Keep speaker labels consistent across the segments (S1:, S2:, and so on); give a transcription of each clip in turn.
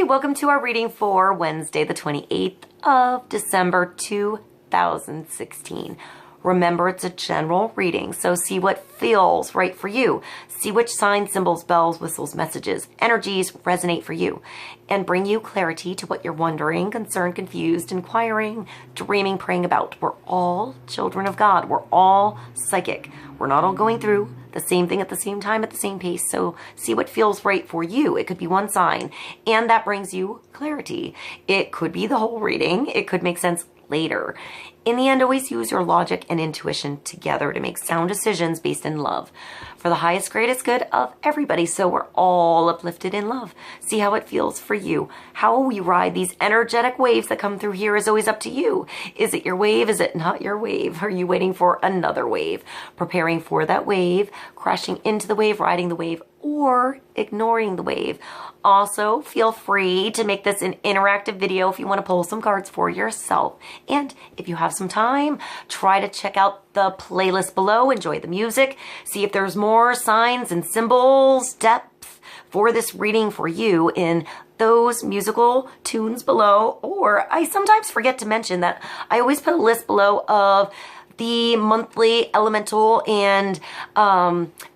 S1: welcome to our reading for Wednesday, the 28th of December, 2016. Remember, it's a general reading, so see what feels right for you. See which signs, symbols, bells, whistles, messages, energies resonate for you and bring you clarity to what you're wondering, concerned, confused, inquiring, dreaming, praying about. We're all children of God. We're all psychic. We're not all going through the same thing at the same time, at the same pace. So see what feels right for you. It could be one sign, and that brings you clarity. It could be the whole reading. It could make sense later. In the end, always use your logic and intuition together to make sound decisions based in love for the highest, greatest good of everybody. So we're all uplifted in love. See how it feels for you. How we ride these energetic waves that come through here is always up to you. Is it your wave? Is it not your wave? Are you waiting for another wave? Preparing for that wave, crashing into the wave, riding the wave, or ignoring the wave. Also, feel free to make this an interactive video if you want to pull some cards for yourself. And if you have some time, try to check out the playlist below, enjoy the music, see if there's more signs and symbols, depth for this reading for you in those musical tunes below. Or I sometimes forget to mention that I always put a list below of the monthly elemental and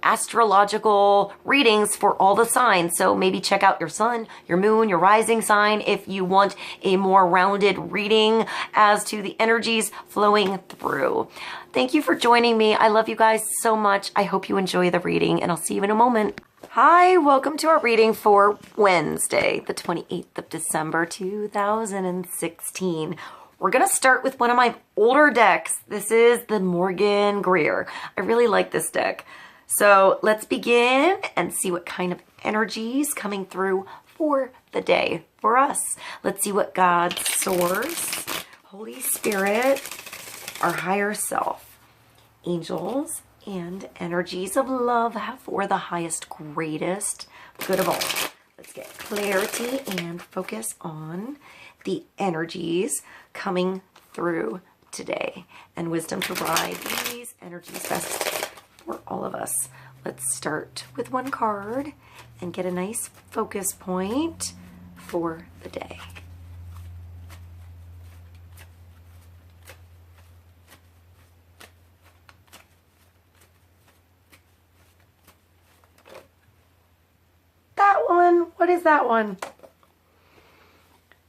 S1: astrological readings for all the signs. So maybe check out your sun, your moon, your rising sign if you want a more rounded reading as to the energies flowing through. Thank you for joining me. I love you guys so much. I hope you enjoy the reading, and I'll see you in a moment. Hi, welcome to our reading for Wednesday, the 28th of December, 2016. We're going to start with one of my older decks. This is the Morgan Greer. I really like this deck. So let's begin and see what kind of energies coming through for the day for us. Let's see what God, Source, Holy Spirit, our higher self, angels, and energies of love have for the highest, greatest good of all. Let's get clarity and focus on the energies coming through today and wisdom to ride these energies best for all of us. Let's start with one card and get a nice focus point for the day. That one, what is that one?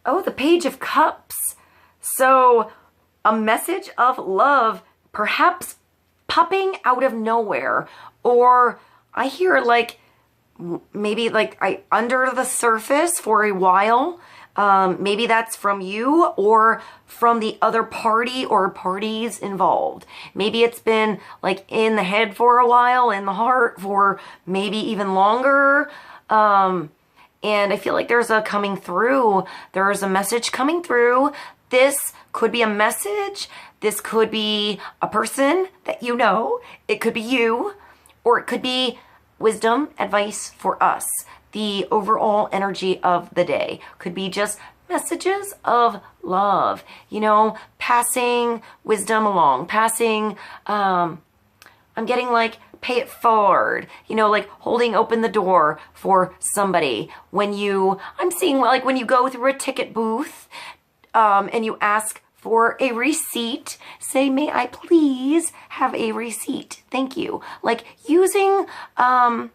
S1: Oh, the Page of Cups. So a message of love, perhaps popping out of nowhere. Or I hear like maybe like under the surface for a while. Maybe that's from you or from the other party or parties involved. Maybe it's been like in the head for a while, in the heart for maybe even longer. And I feel like there's a coming through. There's a message coming through. This could be a message. This could be a person that you know. It could be you. Or it could be wisdom, advice for us. The overall energy of the day. Could be just messages of love. You know, passing wisdom along. Passing, I'm getting like, pay it forward, you know, like holding open the door for somebody. When you, I'm seeing like when you go through a ticket booth and you ask for a receipt, say, may I please have a receipt? Thank you. Like using, I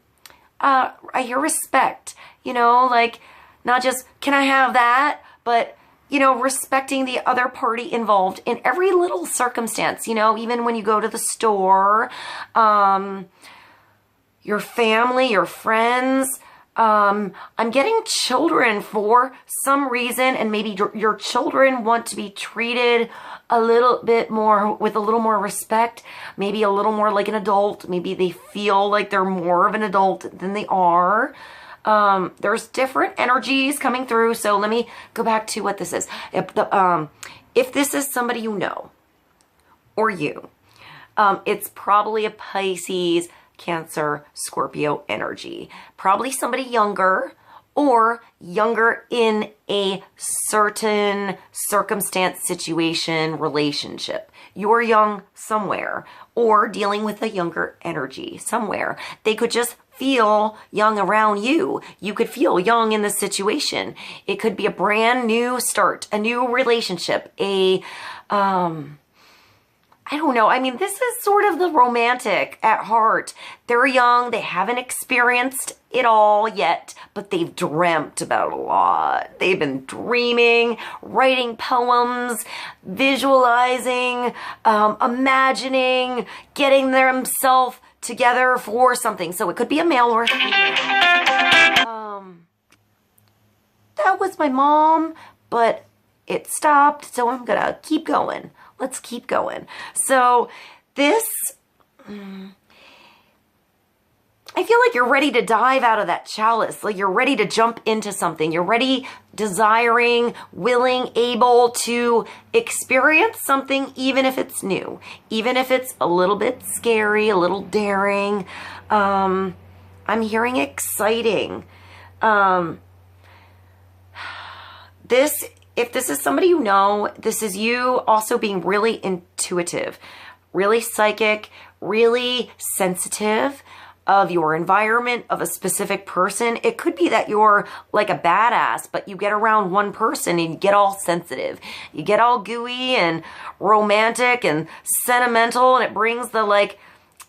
S1: hear respect, you know, like not just, can I have that? But you know, respecting the other party involved in every little circumstance, you know, even when you go to the store, your family, your friends. I'm getting children for some reason, and maybe your children want to be treated a little bit more, with a little more respect, maybe a little more like an adult. Maybe they feel like they're more of an adult than they are. There's different energies coming through. So let me go back to what this is. If this is somebody you know, or you, it's probably a Pisces, Cancer, Scorpio energy. Probably somebody younger, or younger in a certain circumstance, situation, relationship. You're young somewhere, or dealing with a younger energy somewhere. They could just feel young around you. You could feel young in this situation. It could be a brand new start, a new relationship, I don't know. I mean, this is sort of the romantic at heart. They're young. They haven't experienced it all yet, but they've dreamt about a lot. They've been dreaming, writing poems, visualizing, imagining, getting themselves together for something. So it could be a male or a female. That was my mom, but it stopped, so I'm gonna keep going. Let's keep going. So this, I feel like you're ready to dive out of that chalice. Like you're ready to jump into something. You're ready, desiring, willing, able to experience something, even if it's new, even if it's a little bit scary, a little daring. I'm hearing exciting. If this is somebody you know, this is you also being really intuitive, really psychic, really sensitive of your environment, of a specific person. It could be that you're like a badass, but you get around one person and you get all sensitive. You get all gooey and romantic and sentimental, and it brings the like,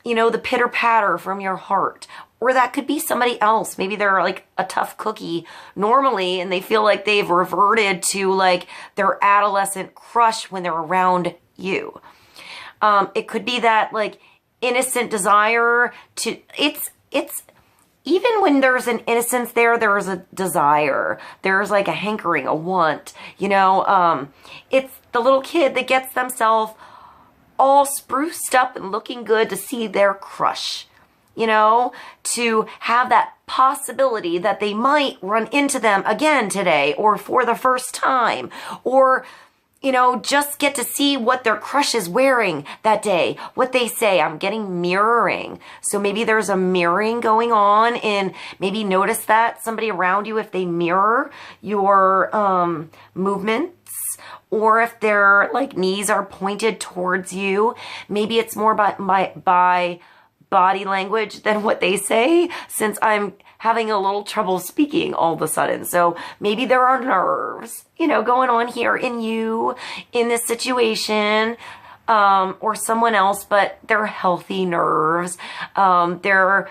S1: you know, the pitter patter from your heart. Or that could be somebody else. Maybe they're like a tough cookie normally and they feel like they've reverted to like their adolescent crush when they're around you. It could be that like innocent desire to, it's even when there's an innocence there is a desire. There's like a hankering, a want, you know. It's the little kid that gets themselves all spruced up and looking good to see their crush. You know, to have that possibility that they might run into them again today or for the first time, or, you know, just get to see what their crush is wearing that day, what they say. I'm getting mirroring. So maybe there's a mirroring going on, and maybe notice that somebody around you, if they mirror your movements, or if their like knees are pointed towards you, maybe it's more by body language than what they say, since I'm having a little trouble speaking all of a sudden. So maybe there are nerves, you know, going on here in you, in this situation, or someone else, but they're healthy nerves. They're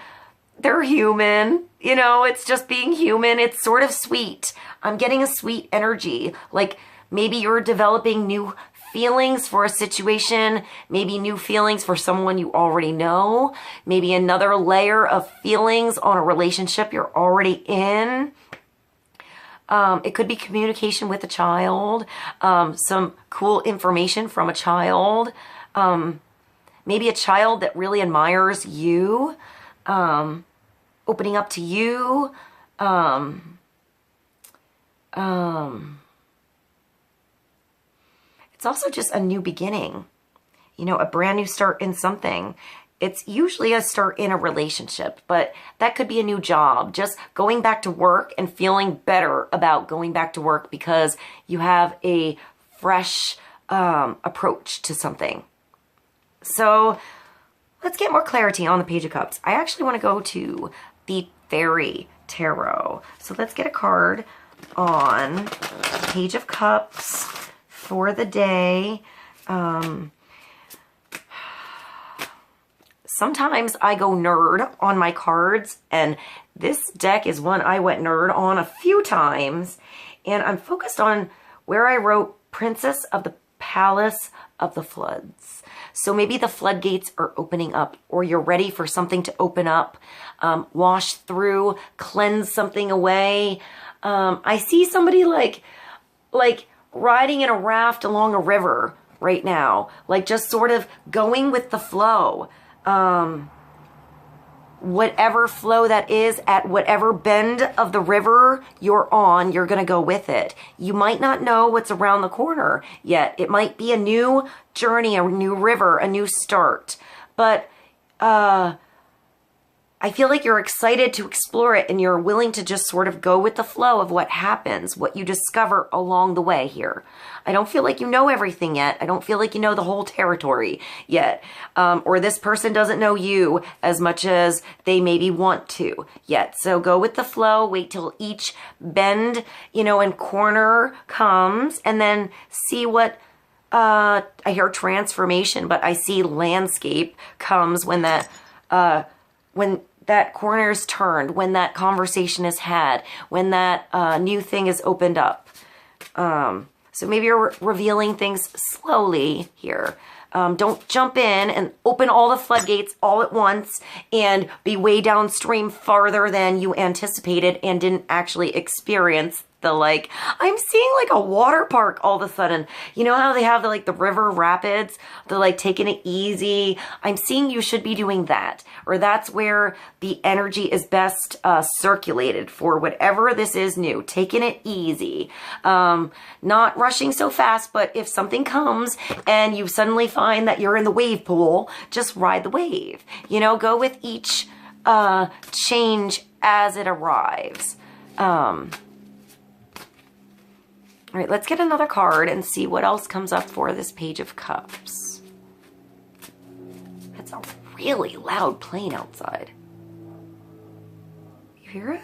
S1: human, you know, it's just being human. It's sort of sweet. I'm getting a sweet energy. Like maybe you're developing new feelings for a situation, maybe new feelings for someone you already know, maybe another layer of feelings on a relationship you're already in. It could be communication with a child, some cool information from a child, maybe a child that really admires you, opening up to you. It's also just a new beginning, you know, a brand new start in something. It's usually a start in a relationship, but that could be a new job, just going back to work and feeling better about going back to work because you have a fresh approach to something. So let's get more clarity on the Page of Cups. I actually want to go to the Fairy Tarot. So let's get a card on Page of Cups for the day. Sometimes I go nerd on my cards, and this deck is one I went nerd on a few times, and I'm focused on where I wrote Princess of the Palace of the Floods. So maybe the floodgates are opening up, or you're ready for something to open up, wash through, cleanse something away. I see somebody like riding in a raft along a river right now, like just sort of going with the flow. Whatever flow that is, at whatever bend of the river you're on, you're going to go with it. You might not know what's around the corner yet. It might be a new journey, a new river, a new start. But I feel like you're excited to explore it and you're willing to just sort of go with the flow of what happens, what you discover along the way here. I don't feel like you know everything yet. I don't feel like you know the whole territory yet. Or this person doesn't know you as much as they maybe want to yet. So go with the flow, wait till each bend, and corner comes, and then see what, I hear transformation, but I see landscape comes when that corner is turned, when that conversation is had, when that new thing is opened up. So maybe you're revealing things slowly here. Don't jump in and open all the floodgates all at once and be way downstream farther than you anticipated and didn't actually experience I'm seeing like a water park all of a sudden. You know how they have the river rapids? They're taking it easy. I'm seeing you should be doing that. Or that's where the energy is best circulated for whatever this is new. Taking it easy. Not rushing so fast, but if something comes and you suddenly find that you're in the wave pool, just ride the wave. Go with each change as it arrives. All right, let's get another card and see what else comes up for this Page of Cups. It's a really loud plane outside. You hear it?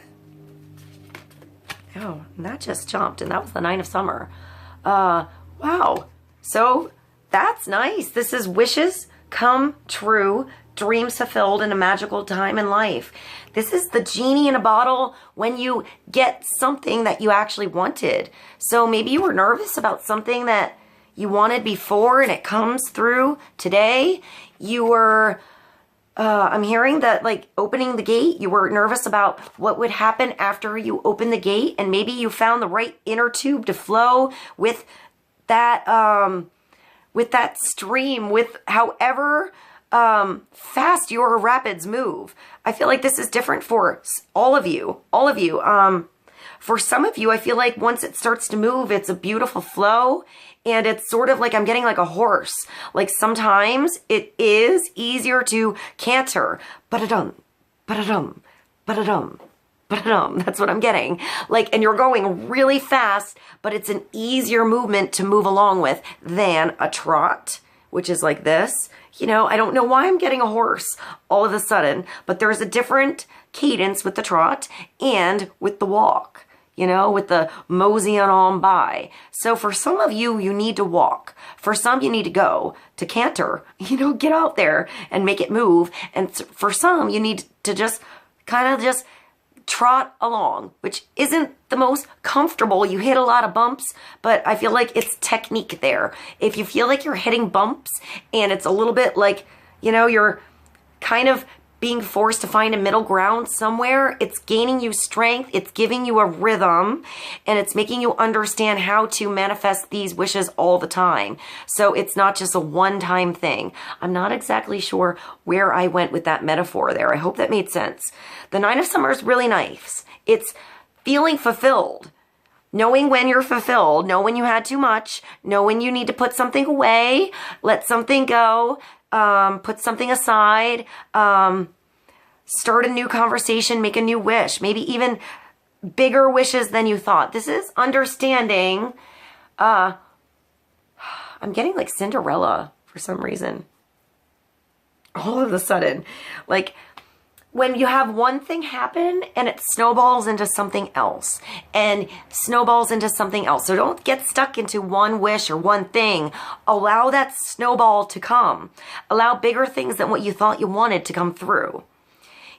S1: Oh, and that just jumped, and that was the Nine of Summer. Wow. So that's nice. This is wishes come true, dreams fulfilled in a magical time in life. This is the genie in a bottle when you get something that you actually wanted. So maybe you were nervous about something that you wanted before and it comes through today. You were, I'm hearing that opening the gate, you were nervous about what would happen after you open the gate, and maybe you found the right inner tube to flow with that stream, with however fast your rapids move. I feel like this is different for all of you. For some of you, I feel like once it starts to move, it's a beautiful flow, and it's sort of I'm getting like a horse. Sometimes it is easier to canter. Ba-da-dum, ba-da-dum, ba-da-dum, ba-da-dum. That's what I'm getting. And you're going really fast, but it's an easier movement to move along with than a trot, which is like this. I don't know why I'm getting a horse all of a sudden, but there's a different cadence with the trot and with the walk, with the moseying on by. So for some of you, you need to walk. For some, you need to go to canter, get out there and make it move. And for some, you need to just kind of just trot along, which isn't the most comfortable. You hit a lot of bumps, but I feel like it's technique there. If you feel like you're hitting bumps and it's a little bit you're kind of being forced to find a middle ground somewhere, it's gaining you strength, it's giving you a rhythm, and it's making you understand how to manifest these wishes all the time. So it's not just a one-time thing. I'm not exactly sure where I went with that metaphor there. I hope that made sense. The Nine of Summer is really nice. It's feeling fulfilled. Knowing when you're fulfilled, know when you had too much, know when you need to put something away, let something go, put something aside, start a new conversation, make a new wish, maybe even bigger wishes than you thought. This is understanding. I'm getting Cinderella for some reason. All of a sudden, when you have one thing happen and it snowballs into something else and snowballs into something else. So don't get stuck into one wish or one thing. Allow that snowball to come. Allow bigger things than what you thought you wanted to come through.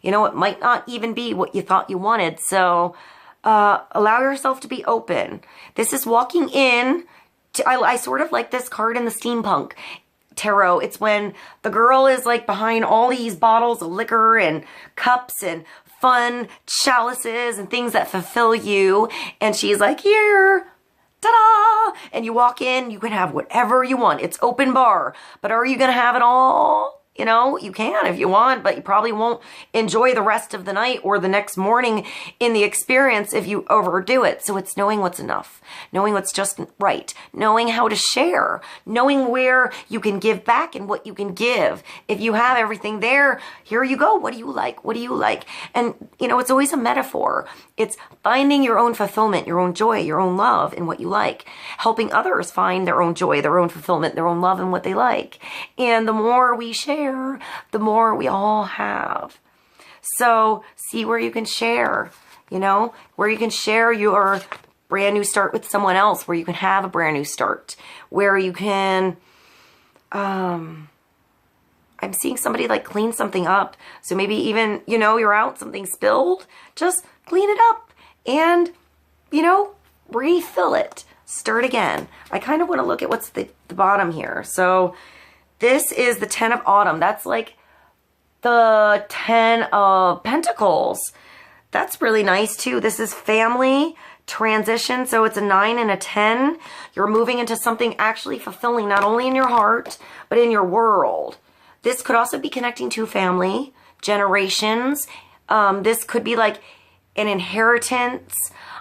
S1: It might not even be what you thought you wanted. So allow yourself to be open. This is walking in. I sort of like this card in the steampunk tarot. It's when the girl is behind all these bottles of liquor and cups and fun chalices and things that fulfill you. And she's here, ta-da! And you walk in, you can have whatever you want. It's open bar. But are you going to have it all? You know, you can if you want, but you probably won't enjoy the rest of the night or the next morning in the experience if you overdo it. So it's knowing what's enough, knowing what's just right, knowing how to share, knowing where you can give back and what you can give. If you have everything there, here you go. What do you like? What do you like? And, you know, it's always a metaphor. It's finding your own fulfillment, your own joy, your own love in what you like, helping others find their own joy, their own fulfillment, their own love in what they like. And the more we share, the more we all have. So see where you can share, you know, where you can share your brand new start with someone else, where you can have a brand new start, where you can, I'm seeing somebody like clean something up. So maybe even, you know, you're out, something spilled, just clean it up and, you know, refill it, stir it again. I kind of want to look at what's the bottom here. So this is the 10 of Autumn. That's like the 10 of Pentacles. That's really nice too. This is family, transition. So it's a 9 and a 10. You're moving into something actually fulfilling, not only in your heart, but in your world. This could also be connecting to family, generations. This could be like an inheritance.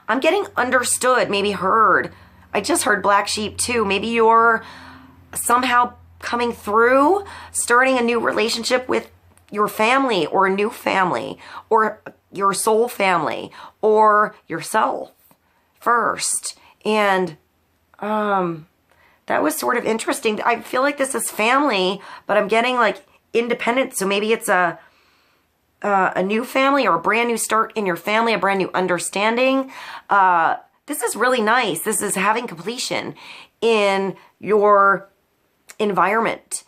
S1: I'm getting understood, maybe heard. I just heard black sheep too. Maybe you're somehow coming through, starting a new relationship with your family or a new family or your soul family or yourself first. And that was sort of interesting. I feel like this is family, but I'm getting like independent. So maybe it's a new family or a brand new start in your family, a brand new understanding. This is really nice. This is having completion in your environment.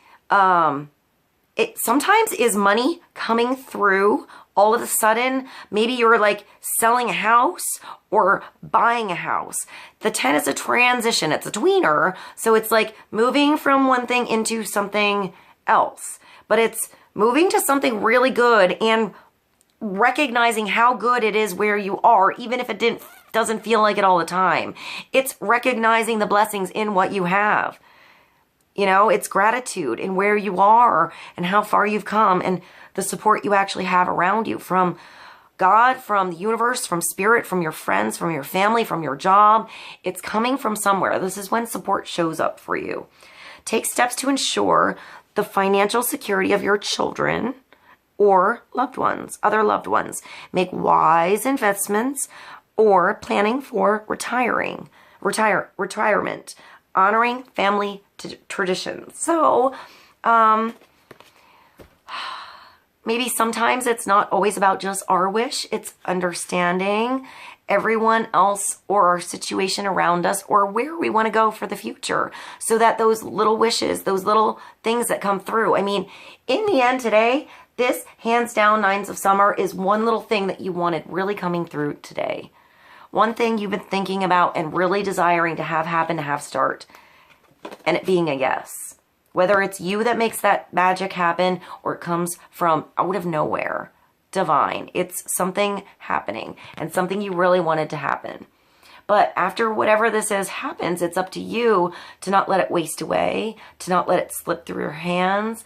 S1: It sometimes is money coming through all of a sudden. Maybe you're like selling a house or buying a house. The 10 is a transition. It's a tweener. So it's like moving from one thing into something else. But it's moving to something really good and recognizing how good it is where you are, even if it doesn't feel like it all the time. It's recognizing the blessings in what you have. You know, it's gratitude in where you are and how far you've come and the support you actually have around you from God, from the universe, from spirit, from your friends, from your family, from your job. It's coming from somewhere. This is when support shows up for you. Take steps to ensure the financial security of your children or loved ones, other loved ones. Make wise investments or planning for retirement. Honoring family traditions. So, maybe sometimes it's not always about just our wish. It's understanding everyone else or our situation around us or where we want to go for the future so that those little wishes, those little things that come through. I mean, in the end today, this hands down 9s of Summer is one little thing that you wanted really coming through today. One thing you've been thinking about and really desiring to have happen, to have start, and it being a yes. Whether it's you that makes that magic happen or it comes from out of nowhere, divine. It's something happening and something you really wanted to happen. But after whatever this is happens, it's up to you to not let it waste away, to not let it slip through your hands,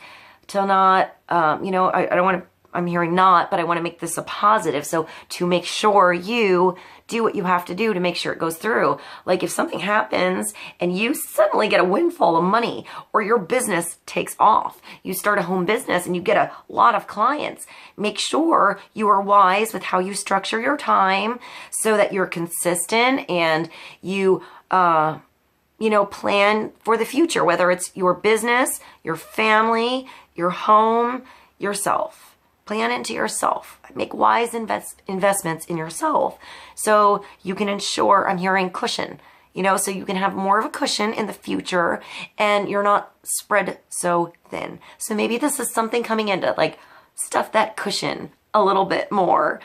S1: to not, you know, I don't want to, I'm hearing not, but I want to make this a positive. So to make sure you do what you have to do to make sure it goes through. Like if something happens and you suddenly get a windfall of money or your business takes off, you start a home business and you get a lot of clients, make sure you are wise with how you structure your time so that you're consistent and you, you know, plan for the future, whether it's your business, your family, your home, yourself. Plan into yourself. Make wise investments in yourself so you can ensure, I'm hearing cushion, you know, so you can have more of a cushion in the future and you're not spread so thin. So maybe this is something coming into like stuff that cushion a little bit more.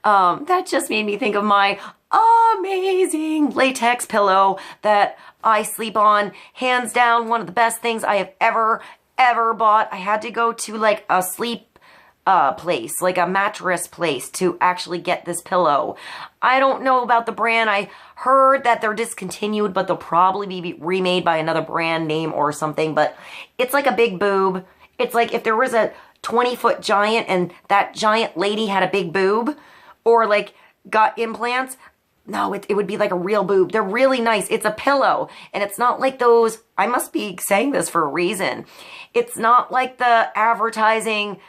S1: That just made me think of my amazing latex pillow that I sleep on. Hands down, one of the best things I have ever bought. I had to go to like a sleep place, like a mattress place to actually get this pillow. I don't know about the brand. I heard that they're discontinued, but they'll probably be remade by another brand name or something, but it's like a big boob. It's like if there was a 20-foot giant and that giant lady had a big boob or like got implants. No, it would be like a real boob. They're really nice. It's a pillow. And it's not like those, I must be saying this for a reason. It's not like the advertising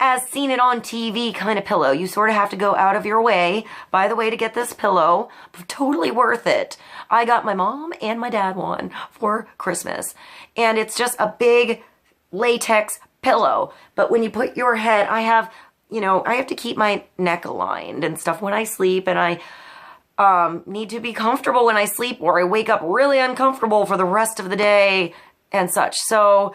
S1: as seen it on TV kind of pillow. You sort of have to go out of your way, by the way, to get this pillow. Totally worth it. I got my mom and my dad one for Christmas. And it's just a big latex pillow. But when you put your head, I have to keep my neck aligned and stuff when I sleep. And I need to be comfortable when I sleep or I wake up really uncomfortable for the rest of the day and such. So,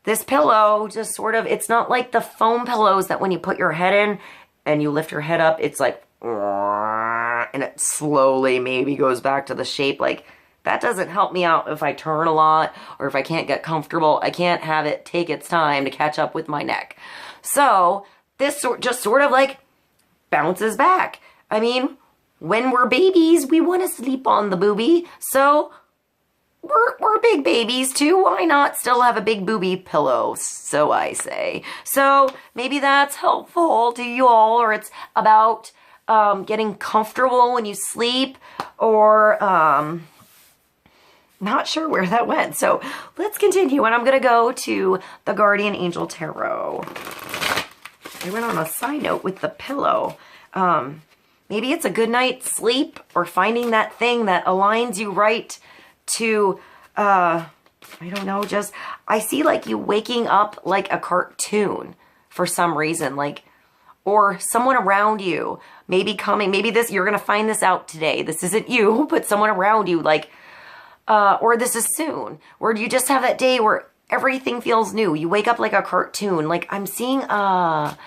S1: this pillow just sort of, it's not like the foam pillows that when you put your head in and you lift your head up, it's like, and it slowly maybe goes back to the shape. Like, that doesn't help me out if I turn a lot or if I can't get comfortable. I can't have it take its time to catch up with my neck. So, this just sort of like bounces back. I mean, when we're babies, we want to sleep on the booby. So we're big babies too. Why not still have a big booby pillow? So I say. So maybe that's helpful to you all, or it's about getting comfortable when you sleep, or not sure where that went. So let's continue, and I'm going to go to the Guardian Angel Tarot. I went on a side note with the pillow. Maybe it's a good night's sleep or finding that thing that aligns you right to, I don't know, just, I see like you waking up like a cartoon for some reason, like, or someone around you, maybe coming, maybe this, you're going to find this out today. This isn't you, but someone around you, like, or this is soon, where you just have that day where everything feels new. You wake up like a cartoon. Like I'm seeing that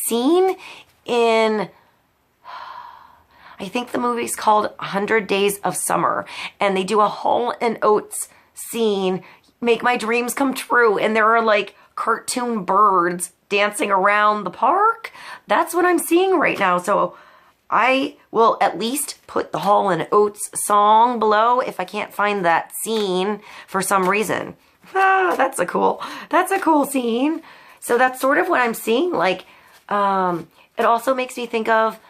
S1: scene in, I think the movie's called 100 Days of Summer, and they do a Hall and Oates scene, Make My Dreams Come True, and there are like cartoon birds dancing around the park. That's what I'm seeing right now. So I will at least put the Hall and Oates song below if I can't find that scene for some reason. That's a cool scene. So that's sort of what I'm seeing. Like, it also makes me think of,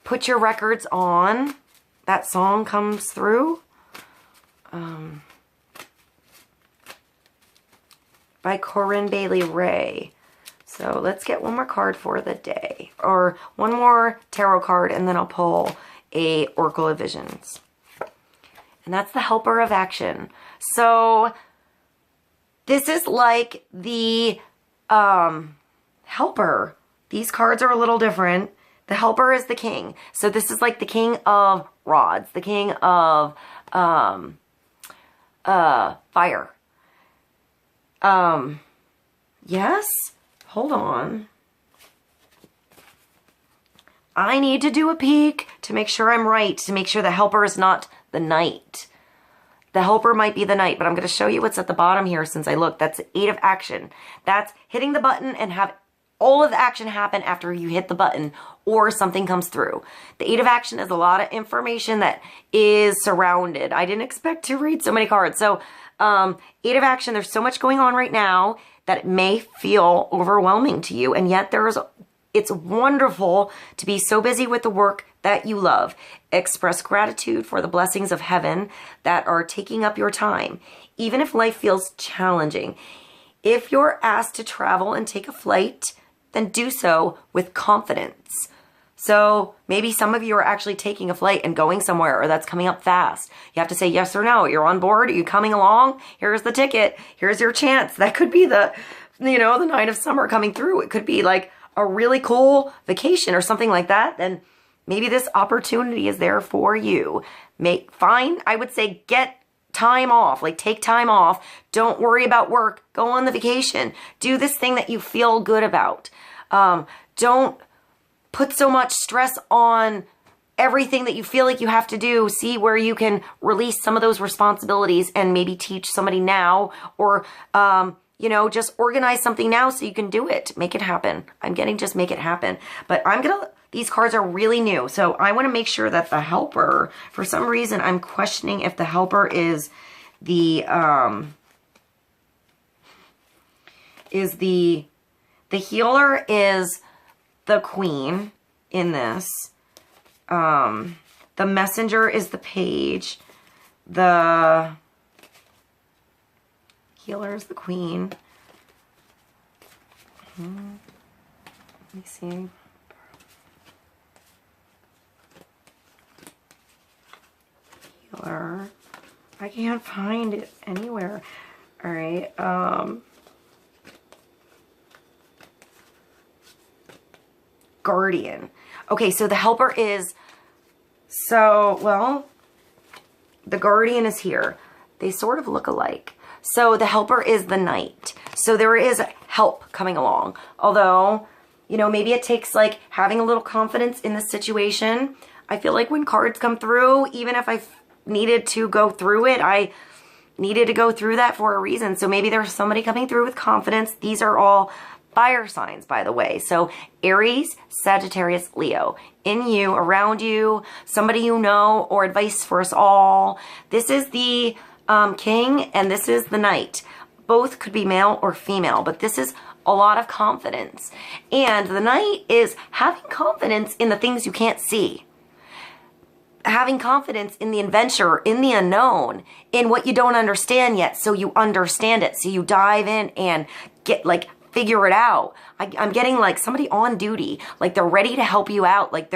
S1: Put Your Records On. That song comes through. By Corinne Bailey Ray. So let's get one more card for the day, or one more tarot card, and then I'll pull a Oracle of Visions. And that's the Helper of Action. So this is like the Helper. These cards are a little different. The Helper is the King. So this is like the King of Rods, the King of Fire. Yes? Hold on. I need to do a peek to make sure I'm right, to make sure the Helper is not the Knight. The Helper might be the Knight, but I'm going to show you what's at the bottom here since I looked. That's 8 of action. That's hitting the button and have all of the action happen after you hit the button or something comes through. The 8 of action is a lot of information that is surrounded. I didn't expect to read so many cards. So 8 of action, there's so much going on right now that it may feel overwhelming to you. And yet it's wonderful to be so busy with the work that you love. Express gratitude for the blessings of heaven that are taking up your time, even if life feels challenging. If you're asked to travel and take a flight, then do so with confidence. So maybe some of you are actually taking a flight and going somewhere, or that's coming up fast. You have to say yes or no. You're on board. Are you coming along? Here's the ticket. Here's your chance. That could be the, the night of summer coming through. It could be like a really cool vacation or something like that. Then maybe this opportunity is there for you. I would say get time off, like take time off. Don't worry about work. Go on the vacation. Do this thing that you feel good about. Don't put so much stress on everything that you feel like you have to do. See where you can release some of those responsibilities and maybe teach somebody now, or you know, just organize something now so you can do it. Make it happen. I'm getting just make it happen. But these cards are really new. So I want to make sure that the helper, for some reason, I'm questioning if the helper is the healer is the queen in this. The messenger is the page. The healer is the queen. Let me see. Healer. I can't find it anywhere. All right. Guardian. Okay, so the helper is, well, the guardian is here. They sort of look alike. So the helper is the knight. So there is help coming along. Although, you know, maybe it takes like having a little confidence in the situation. I feel like when cards come through, even if I needed to go through it, I needed to go through that for a reason. So maybe there's somebody coming through with confidence. These are all fire signs, by the way. So Aries, Sagittarius, Leo. In you, around you, somebody you know, or advice for us all. This is the king and this is the knight. Both could be male or female, but this is a lot of confidence. And the knight is having confidence in the things you can't see. Having confidence in the adventure, in the unknown, in what you don't understand yet, so you understand it. So you dive in and get like, figure it out. I'm getting like somebody on duty, like they're ready to help you out. Like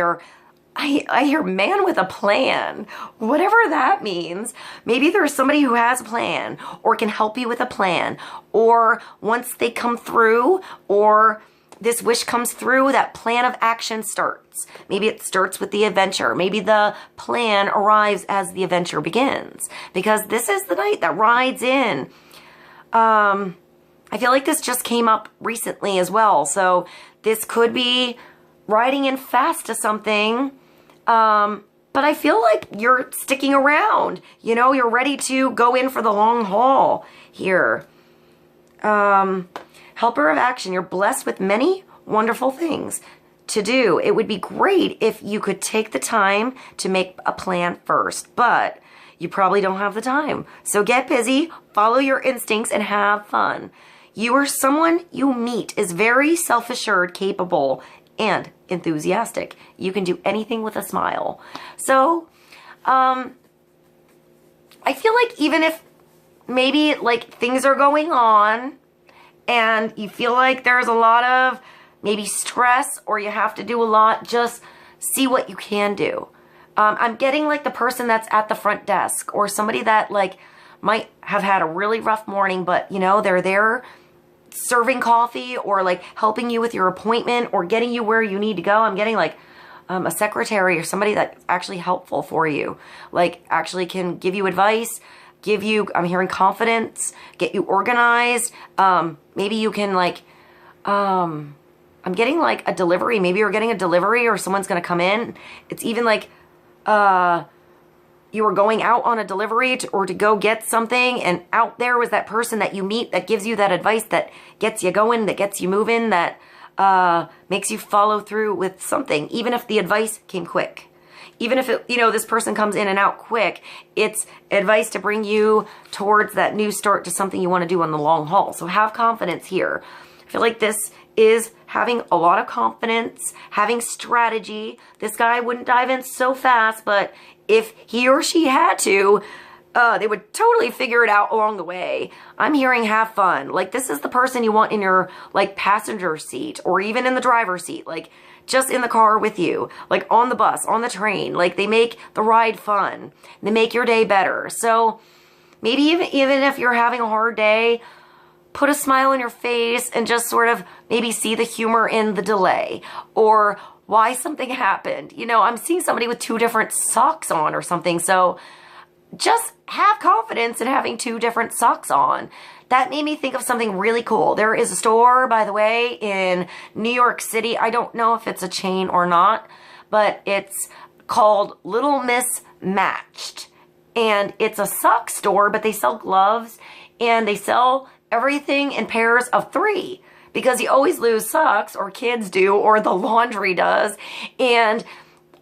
S1: I hear man with a plan, whatever that means. Maybe there's somebody who has a plan or can help you with a plan, or once they come through, or this wish comes through, that plan of action starts. Maybe it starts with the adventure. Maybe the plan arrives as the adventure begins, because this is the knight that rides in. I feel like this just came up recently as well. So this could be riding in fast to something. But I feel like you're sticking around. You know, you're ready to go in for the long haul here. Helper of action. You're blessed with many wonderful things to do. It would be great if you could take the time to make a plan first, but you probably don't have the time. So get busy, follow your instincts, and have fun. You or someone you meet is very self-assured, capable, and enthusiastic. You can do anything with a smile. So, I feel like even if maybe like things are going on and you feel like there's a lot of maybe stress or you have to do a lot, just see what you can do. I'm getting like the person that's at the front desk, or somebody that like might have had a really rough morning, but you know, they're there serving coffee or like helping you with your appointment or getting you where you need to go. I'm getting like a secretary or somebody that's actually helpful for you, like actually can give you advice, give you, I'm hearing confidence, get you organized. Maybe you can like, I'm getting like a delivery. Maybe you're getting a delivery or someone's going to come in. It's even like, you were going out on a delivery or to go get something, and out there was that person that you meet that gives you that advice that gets you going, that gets you moving, that makes you follow through with something, even if the advice came quick. Even if it, you know, this person comes in and out quick, it's advice to bring you towards that new start to something you want to do on the long haul. So have confidence here. I feel like this is having a lot of confidence, having strategy. This guy wouldn't dive in so fast, but if he or she had to, they would totally figure it out along the way. I'm hearing have fun. Like this is the person you want in your like passenger seat, or even in the driver's seat, like just in the car with you, like on the bus, on the train. Like they make the ride fun. They make your day better. So maybe even if you're having a hard day, put a smile on your face and just sort of maybe see the humor in the delay or why something happened. You know, I'm seeing somebody with 2 different socks on or something. So just have confidence in having 2 different socks on. That made me think of something really cool. There is a store, by the way, in New York City. I don't know if it's a chain or not, but it's called Little Miss Matched. And it's a sock store, but they sell gloves and they sell everything in pairs of 3, because you always lose socks, or kids do, or the laundry does. And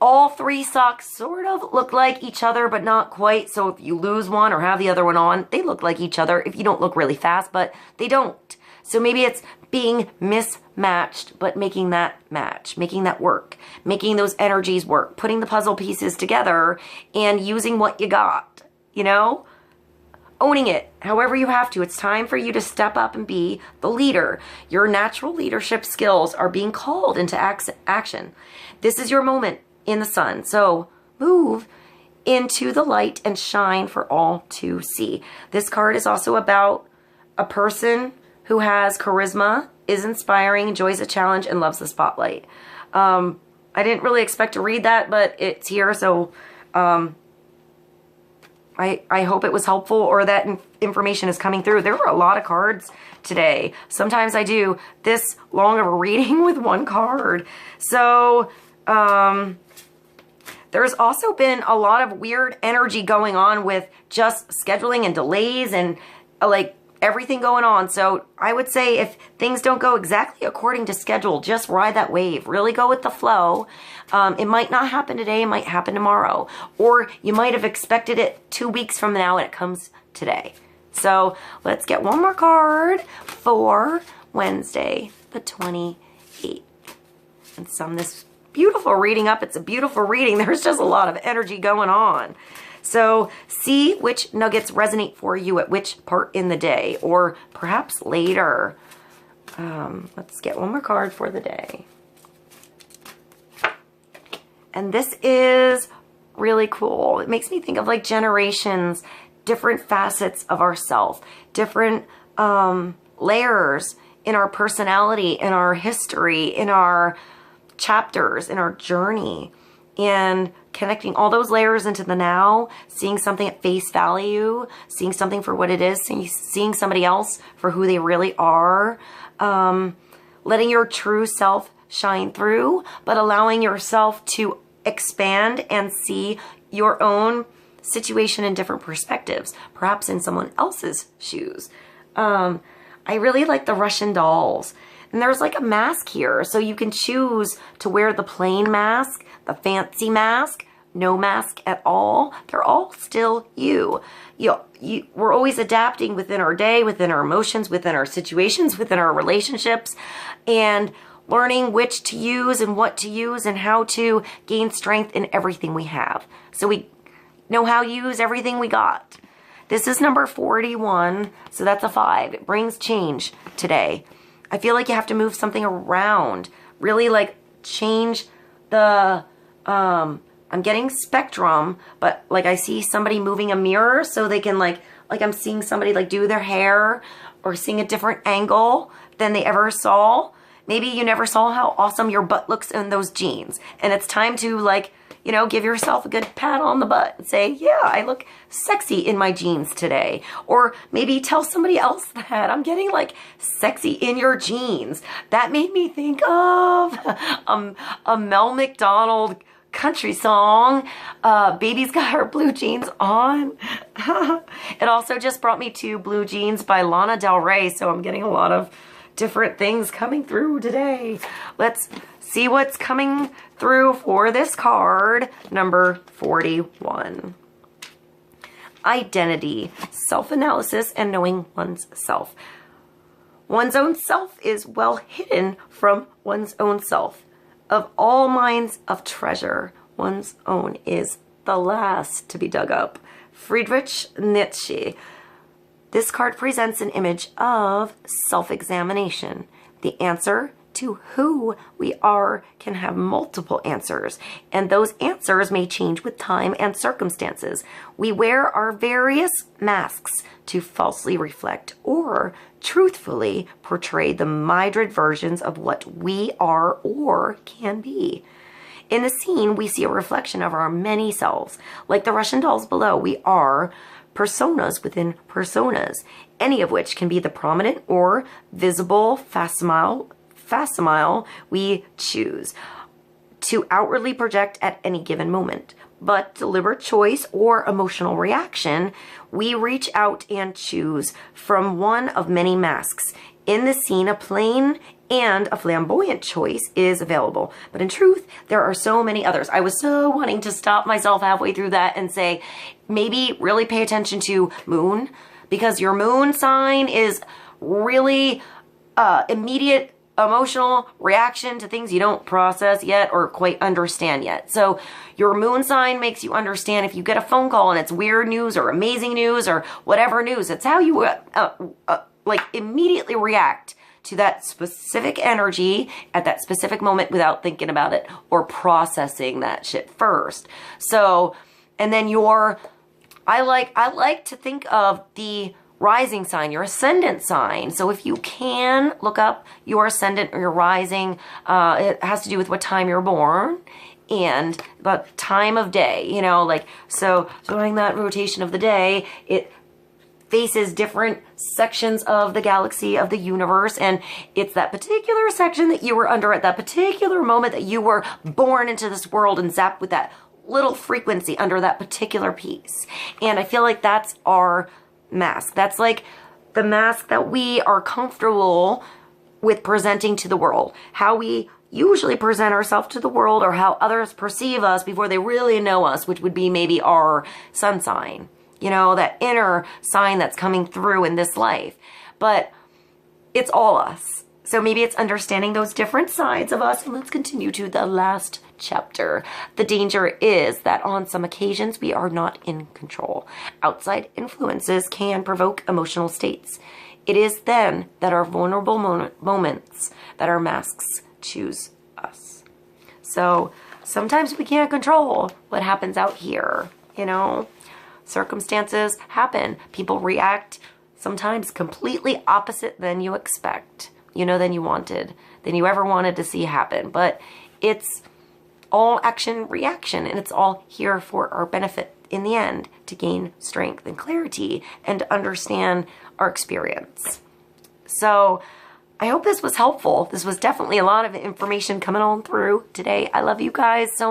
S1: all 3 socks sort of look like each other, but not quite. So if you lose one or have the other one on, they look like each other if you don't look really fast, but they don't. So maybe it's being mismatched, but making that match, making that work, making those energies work, putting the puzzle pieces together and using what you got, you know? Owning it however you have to. It's time for you to step up and be the leader. Your natural leadership skills are being called into action. This is your moment in the sun. So move into the light and shine for all to see. This card is also about a person who has charisma, is inspiring, enjoys a challenge, and loves the spotlight. I didn't really expect to read that, but it's here, so I hope it was helpful, or that information is coming through. There were a lot of cards today. Sometimes I do this long of a reading with one card. So there's also been a lot of weird energy going on with just scheduling and delays and like everything going on. So I would say if things don't go exactly according to schedule, just ride that wave. Really go with the flow. It might not happen today. It might happen tomorrow. Or you might have expected it 2 weeks from now and it comes today. So let's get one more card for Wednesday, the 28th. And sum this beautiful reading up. It's a beautiful reading. There's just a lot of energy going on. So see which nuggets resonate for you at which part in the day, or perhaps later. Let's get one more card for the day. And this is really cool. It makes me think of like generations, different facets of ourself, different layers in our personality, in our history, in our chapters, in our journey. And connecting all those layers into the now, seeing something at face value, seeing something for what it is, seeing somebody else for who they really are, letting your true self shine through, but allowing yourself to expand and see your own situation in different perspectives, perhaps in someone else's shoes. I really like the Russian dolls. And there's like a mask here, so you can choose to wear the plain mask, the fancy mask, no mask at all. They're all still you. We're always adapting within our day, within our emotions, within our situations, within our relationships, and learning which to use and what to use and how to gain strength in everything we have. So we know how to use everything we got. This is number 41, so that's a 5. It brings change today. I feel like you have to move something around, really like change the, I'm getting spectrum, but like I see somebody moving a mirror so they can like I'm seeing somebody like do their hair or seeing a different angle than they ever saw. Maybe you never saw how awesome your butt looks in those jeans, and it's time to like, you know, give yourself a good pat on the butt and say, yeah, I look sexy in my jeans today. Or maybe tell somebody else that I'm getting like sexy in your jeans. That made me think of a Mel McDonald country song, Baby's Got Her Blue Jeans On. It also just brought me to Blue Jeans by Lana Del Rey, so I'm getting a lot of different things coming through today. Let's see what's coming through for this card, number 41. Identity, self-analysis, and knowing one's self. One's own self is well hidden from one's own self. Of all mines of treasure, one's own is the last to be dug up. Friedrich Nietzsche. This card presents an image of self-examination. The answer to who we are can have multiple answers, and those answers may change with time and circumstances. We wear our various masks to falsely reflect or truthfully portray the myriad versions of what we are or can be. In the scene, we see a reflection of our many selves. Like the Russian dolls below, we are personas within personas, any of which can be the prominent or visible facsimile we choose. to outwardly project at any given moment. But deliberate choice or emotional reaction, we reach out and choose from one of many masks. In the scene, a plain and a flamboyant choice is available. But in truth, there are so many others. I was so wanting to stop myself halfway through that and say, maybe really pay attention to moon, because your moon sign is really immediate emotional reaction to things you don't process yet or quite understand yet. So your moon sign makes you understand if you get a phone call and it's weird news or amazing news or whatever news. It's how you like immediately react to that specific energy at that specific moment without thinking about it or processing that shit first. So, and then I like to think of the rising sign, your ascendant sign. So if you can look up your ascendant or your rising, it has to do with what time you're born and the time of day, you know, like, so during that rotation of the day, it faces different sections of the galaxy, of the universe, and it's that particular section that you were under at that particular moment that you were born into this world and zapped with that little frequency under that particular piece. And I feel like that's our mask. That's like the mask that we are comfortable with presenting to the world. How we usually present ourselves to the world or how others perceive us before they really know us, which would be maybe our sun sign. You know, that inner sign that's coming through in this life. But it's all us. So maybe it's understanding those different sides of us. And let's continue to the last chapter. The danger is that on some occasions we are not in control. Outside influences can provoke emotional states. It is then that our vulnerable moments, that our masks choose us. So sometimes we can't control what happens out here, you know. Circumstances happen. People react sometimes completely opposite than you expect, you know, than you wanted, than you ever wanted to see happen. But it's all action reaction, and it's all here for our benefit in the end, to gain strength and clarity and to understand our experience. So I hope this was helpful. This was definitely a lot of information coming on through today. I love you guys so